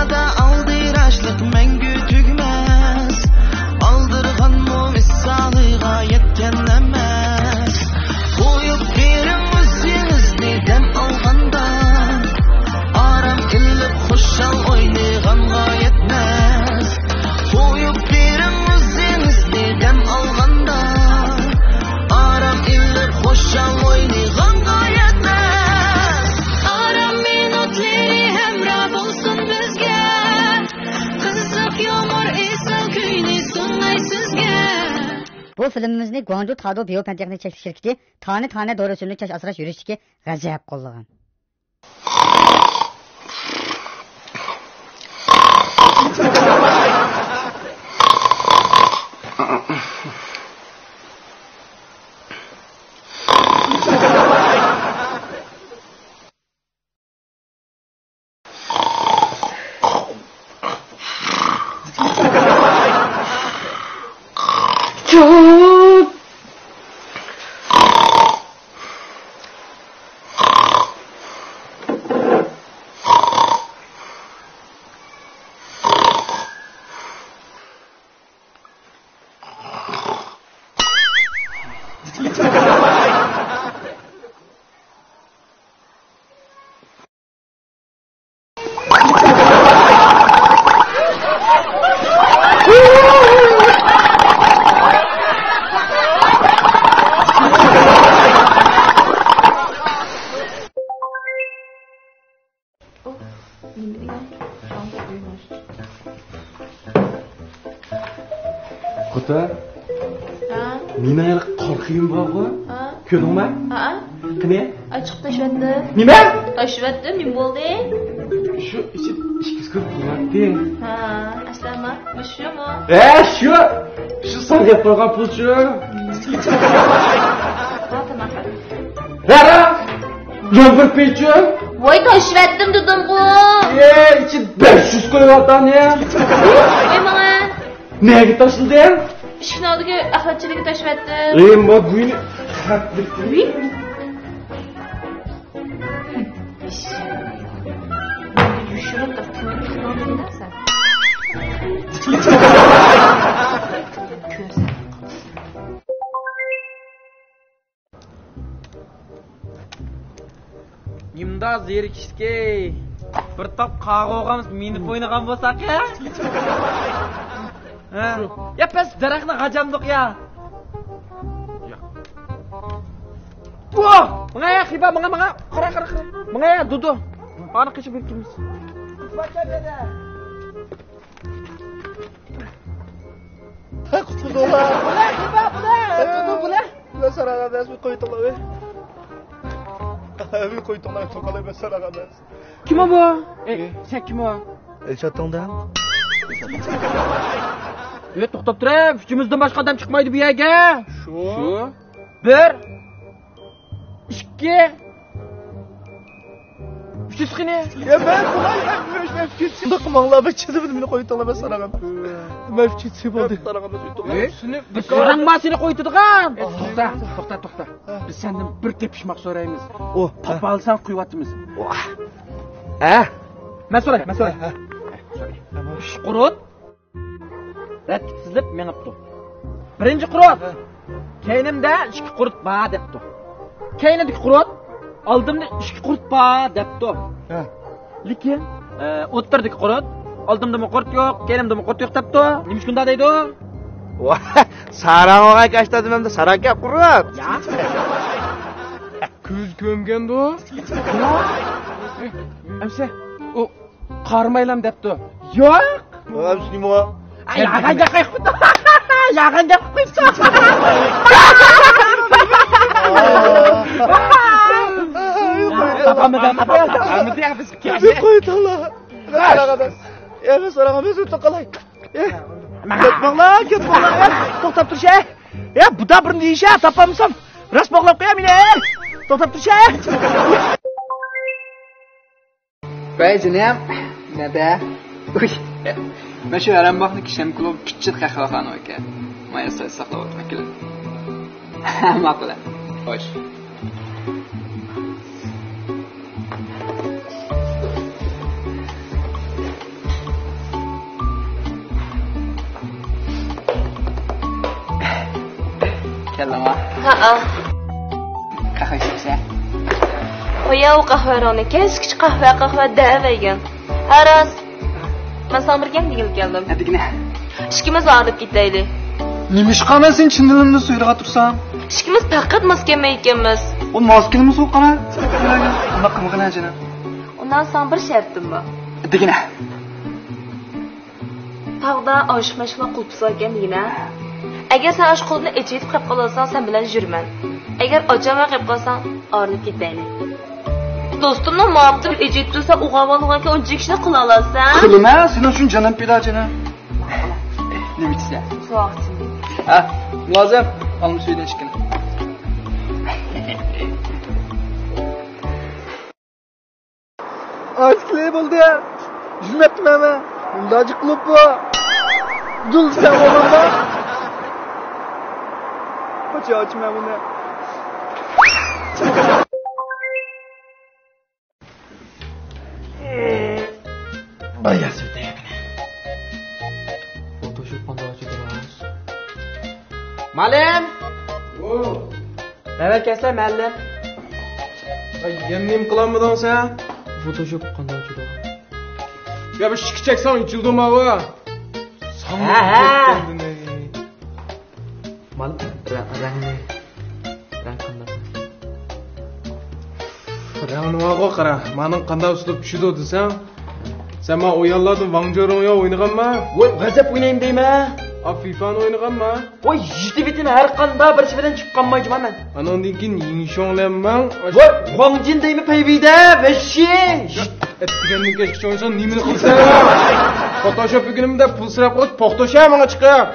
Dünyada aldırışlık mengü tügmez. Aldırgan mu misali gayet kennemez. Koyup verin özünüzni dem alganda. Aram illip hoşal oynayganğa yetmez. Koyup verin özünüzni dem alganda. Aram illip hoşal oynayganğa yetmez. Aram minutleri hemra bolsun bizge. Kızık yomur esel kuyni sunay sizge. Bu filmimizni Guangzhou Tado Biotexnik şirketi tane doğru sürünü çaş asıraş yürüyüşteki gazap qollagan. Kota, nima qorqiyim bormi? Ko'rdingmi? Ha? Qani? Açık taşıttı. Nima? Taşıttı, min bo'ldi? Shu ichki ko'p qilyapti. Ha, aslama, mushumi? Shu sarga qo'ygan pulchi. Rara! Yomg'ir pechi. Voy taşıttım dedim bu. İçi 500 koyuyordan ya. Mana Nega tashlading? ishni oldiga axlatchilikka taşıttım. Ma buyni xatlikni. Yuşurup da tüyünü edersen. Nimda zerikishga bir top qag'og'amiz minib o'ynagan bo'lsak ya? Ya biz daraxtni g'ajamdiq ya. Voh! Menga ya xiba, menga qara. Menga ya dudu. Qani qishib ketimiz. Bacha dedi. Ha qutuldilar. Bular xiba, dudu bular. Bular sarag'adas bir qo'ydilar. Bir qo'ydilar, to'qalay bir sarag'adas. Kim o bu? Sen kim o? Elchatdan. To'xtab turib, uchimizdan boshqa odam chiqmaydi bu yerga. Shu. 1 2 3 qani? Ya ben bunlar fikirsimde qımanglar bir çizib meni qo'ydilar ben sarag'adas. Men fikirsi bo'ldi. Sarag'adas o'tdilar. Biz so'rangmasini qo'ydigan. To'xta. Biz sendan bir tepishmoq so'raymiz. Topib olsang quyapmiz. Men so'ray. Qurut. Tartibsizlik menibdi. Birinchi qurut. Keynimda 2 qurut bor debdi. Keynidagi qurut oldimda 2 qurut bor debdi. Lekin o'ttirdagi qurut oldimda qurut yo'q, keynimda qurut yo'q debdi. Nima shunda deydi? Sarang'a kashladim hamda saraka qurut. Ya. Ko'z ko'mgan bu. Amsa o qarmaylam debdi. Yo'q. Amsa nima? Yag'anga qo'yibdi. Yag'anga qo'yibdi. Tapamiz biz qo'ydilar. Sarag'adas. Ben sarag'adas to'qalay. Ketmanglar. To'xtab turish. Bu da bir deyişe tapamsam. Rast bog'lab qo'yam meni. To'xtab turish. Ba'zinem nada. Men shu aramboqni kishim klub kichik qahvaxona ekan. Mana siz saqlab o'tmakilar. Ma'qul. Xo'sh. Qahva ichsa. Qo'ya u qahvaroni keskich qahva devagan. Haras. Men sana birga keldim. Adigina. Ishkimiz olib ketaylik. Nima ish qilman sen chindilimni suyirga tursan? Ishkimiz faqat maskama ekanmiz. O maskinimi so'qqana? Nima qilmoqna jana? Undan so'ng bir shartim bor. Adigina. Tog'da oshmashla qulpsa ekanligina. Agar sen oshqulni echitib qilib qolasang, sen bilan yurman. Agar ochama qilib qolsang, orib ketaylik. Do'stimni muhabbat echitib tursa, o'g'avalg'aga uncha ishni qila olasan. Qilma, sen uchun jonim pida jana. Nima ichsa? So'qchi. Ha, lozim. Olma suydan chiqin. Askli bo'ldi. Jilmatmama. Bundaji qilib bu. Dul sen olma. Qo'cha ochma buni. Bayasida yakına. Photoshop qanday ochadiganmiz? Malim. Nima kelsa mallim? Yemnim qilamiding sen? Photoshop qanday ochadigan? Ya bir shikki cheksang ichildimi bu? Malim rangni. Rang qanday? Rangniga qara. Mening qanday uslub tushdi desang? Sen men o'yinlardan Wangjo'rongga o'ynaganma? Voy, g'azab o'ynayman deyma. Afifani o'ynaganma? Voy, yiti bitim har qanday bir shirin chiqqanmayman men. Anondan keyin yingshonglanman. Voy, Wangjin deymi payvida, vashi. Etgandan kechgacha o'ynasan, nimani qilsan? Photoshop bugunimda pul sirab qo'yib, poxtosha menga chiqib.